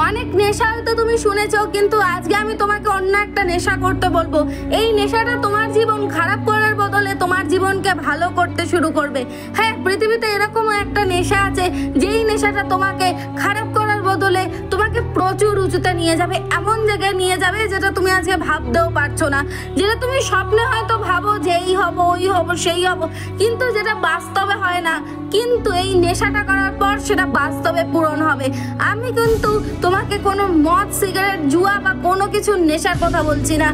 অনেক নেশা হয়তো তুমি শুনেছো, কিন্তু আজকে আমি তোমাকে অন্য একটা নেশা করতে বলবো। এই নেশাটা তোমার জীবন খারাপ করার বদলে তোমার জীবনকে ভালো করতে শুরু করবে। হ্যাঁ, পৃথিবীতে এরকম একটা নেশা আছে যেই নেশাটা তোমাকে খারাপ করার বদলে তোমাকে প্রচুর উঁচুতে নিয়ে যাবে, এমন জায়গায় নিয়ে যাবে যেটা তুমি আজকে ভাবতেও পারছো না, যেটা তুমি স্বপ্নে হয়তো ভাবো যে এই হবো, ওই হবো, সেই হবো, কিন্তু যেটা বাস্তবে হয় না। কিন্তু এই নেশাটা করার পর সেটা বাস্তবে পূরণ হবে। আমি কিন্তু তোমাকে কোনো মদ, সিগারেট, জুয়া বা কোনো কিছু নেশার কথা বলছি না।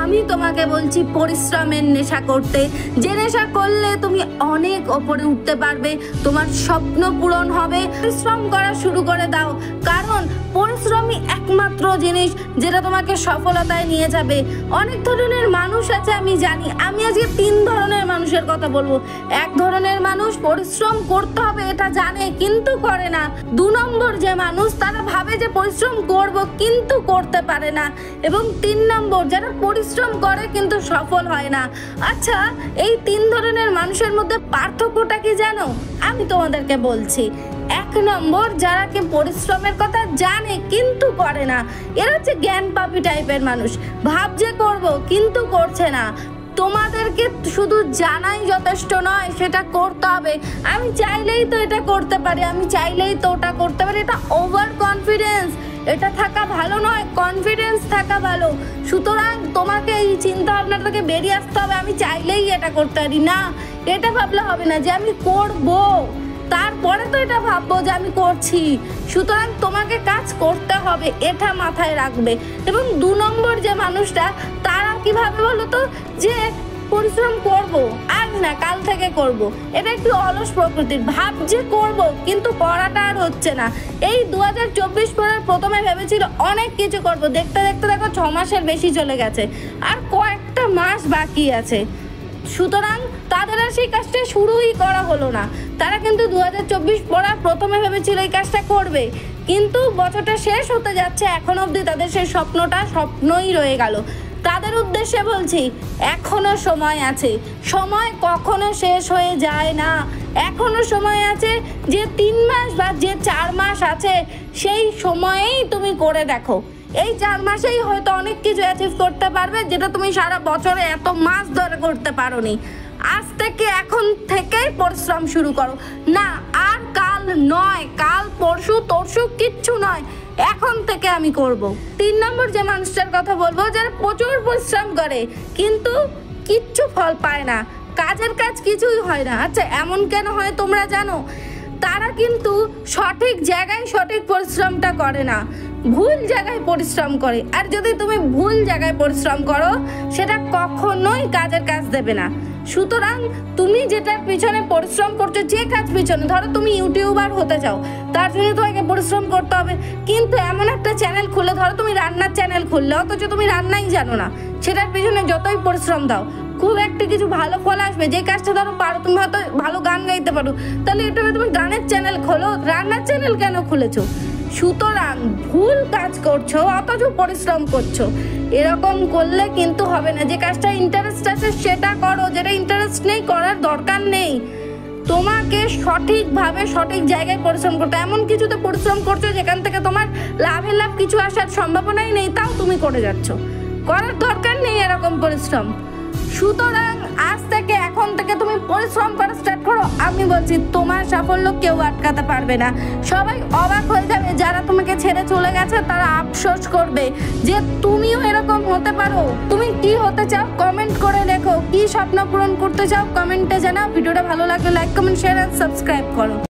আমি তোমাকে বলছি পরিশ্রমের নেশা করতে, যে নেশা করলে তুমি অনেক ওপরে উঠতে পারবে, তোমার স্বপ্ন পূরণ হবে। পরিশ্রম করা শুরু করে দাও, কারণ পরিশ্রমই একমাত্র জিনিস যেটা তোমাকে সফলতায় নিয়ে যাবে। অনেক ধরনের মানুষ আছে আমি জানি, আমি আজকে 3 ধরনের মানুষের কথা বলবো। এক ধরনের মানুষ পরিশ্রম করতে হবে এটা জানে কিন্তু করে না। 2 নম্বর যে মানুষ, তারা ভাবে যে পরিশ্রম করব কিন্তু করতে পারে না। এবং 3 নম্বর যারা পরিশ্রম করে কিন্তু সফল হয় না। আচ্ছা, এই 3 ধরনের মানুষের মধ্যে পার্থক্যটা কি জানো? আমি তোমাদেরকে বলছি। 1 নম্বর, যারা কি পরিশ্রমের কথা জানে কিন্তু করে না, এরা হচ্ছে জ্ঞান পাপী টাইপের মানুষ, ভাবছে করব কিন্তু করছে না। তোমাদেরকে শুধু জানাই যথেষ্ট নয়, সেটা করতে হবে। আমি চাইলেই তো এটা করতে পারি, আমি চাইলেই তো ওটা করতে পারি, এটা ওভার কনফিডেন্স। এটা থাকা ভালো নয়, কনফিডেন্স থাকা ভালো। সুতরাং তোমাকে এই চিন্তা ভাবনা থেকে বেরিয়ে আসতে হবে আমি চাইলেই এটা করতে পারি না। এটা ভাবলে হবে না যে আমি করবো, তারপরে তো এটা ভাববো যে আমি করছি। সুতরাং তোমাকে কাজ করতে হবে, এটা মাথায় রাখবে। এবং 2 নম্বর যে মানুষটা, তারা কিভাবে বলো তো, যে পরিশ্রম করব, আজ না কাল থেকে করব। এটা একটু অলস প্রকৃতির, ভাবছে করব কিন্তু করাটা আর হচ্ছে না। এই 2024 পরের প্রথমে ভেবেছিল অনেক কিছু করব, দেখতে দেখতে দেখো 6 মাসের বেশি চলে গেছে, আর কয়েকটা মাস বাকি আছে। সুতরাং তাদের আর সেই কাজটা শুরুই করা হলো না। তারা কিন্তু 2024 পড়ার প্রথমে ভেবেছিল এই কাজটা করবে, কিন্তু বছরটা শেষ হতে যাচ্ছে, এখন অবধি তাদের সেই স্বপ্নই রয়ে গেল। তাদের উদ্দেশ্যে বলছি, এখনো সময় আছে, সময় কখনো শেষ হয়ে যায় না। এখনো সময় আছে, যে 3 মাস বা যে 4 মাস আছে সেই সময়েই তুমি করে দেখো। এই 4 মাসেই হয়তো অনেক কিছু অ্যাচিভ করতে পারবে যেটা তুমি সারা বছরে এত মাস ধরে করতে পারোনি। আজ থেকে, এখন থেকেই পরিশ্রম শুরু করো। না, আর কাল নয়, কাল পরশু তরশু কিচ্ছু নয়, এখন থেকে আমি করব। 3 নম্বর যে মানুষটার কথা বলবো, যারা প্রচুর পরিশ্রম করে কিন্তু কিচ্ছু ফল পায় না, কাজের কাজ কিছুই হয় না। আচ্ছা, এমন কেন হয় তোমরা জানো? তারা কিন্তু সঠিক জায়গায় সঠিক পরিশ্রমটা করে না, ভুল জায়গায় পরিশ্রম করে। আর যদি তুমি ভুল জায়গায় পরিশ্রম করো, সেটা কখনোই কাজের কাজ দেবে না। সুতরাং তুমি যেটার পিছনে পরিশ্রম করছো, যে কাজ পিছনে, ধরো তুমি ইউটিউবার হতে চাও, তার জন্য তোমাকে পরিশ্রম করতে হবে। কিন্তু এমন একটা চ্যানেল খুললে, ধরো তুমি রান্নার চ্যানেল খুললে, অথচ তুমি রান্নাই জানো না, সেটার পিছনে যতই পরিশ্রম দাও খুব একটা কিছু ভালো ফল আসবে। যে কাজটা ধরো পারো, তুমি হয়তো ভালো গান গাইতে পারো, তাহলে ইউটিউবে তুমি গানের চ্যানেল খোলো, রান্নার চ্যানেল কেন খুলেছো? সুতরাং ভুল কাজ করছো অথচ পরিশ্রম করছো, এরকম করলে কিন্তু হবে না। যে কাজটা ইন্টারেস্ট আছে সেটা করো, যেটা ইন্টারেস্ট নেই করার দরকার নেই। তোমাকে সঠিকভাবে সঠিক জায়গায় পরিশ্রম করতে, এমন কিছুতে পরিশ্রম করছো যেখান থেকে তোমার লাভ কিছু আসার সম্ভাবনাই নেই, তাও তুমি করে যাচ্ছ। করার দরকার নেই এরকম পরিশ্রম। সুতরাং আজ থেকে, এখন থেকে তুমি পরিশ্রম করা স্টার্ট করো। আমি বলছি, তোমার সাফল্য কেউ আটকাতে পারবে না। সবাই অবাক হয়ে যাবে, যারা তোমাকে ছেড়ে চলে গেছে তারা আফসোস করবে যে তুমিও এরকম হতে পারো। তুমি কি হতে চাও কমেন্ট করে লেখো, কি স্বপ্ন পূরণ করতে চাও কমেন্টে জানাও। ভিডিওটা ভালো লাগলে লাইক, কমেন্ট, শেয়ার আর সাবস্ক্রাইব করো।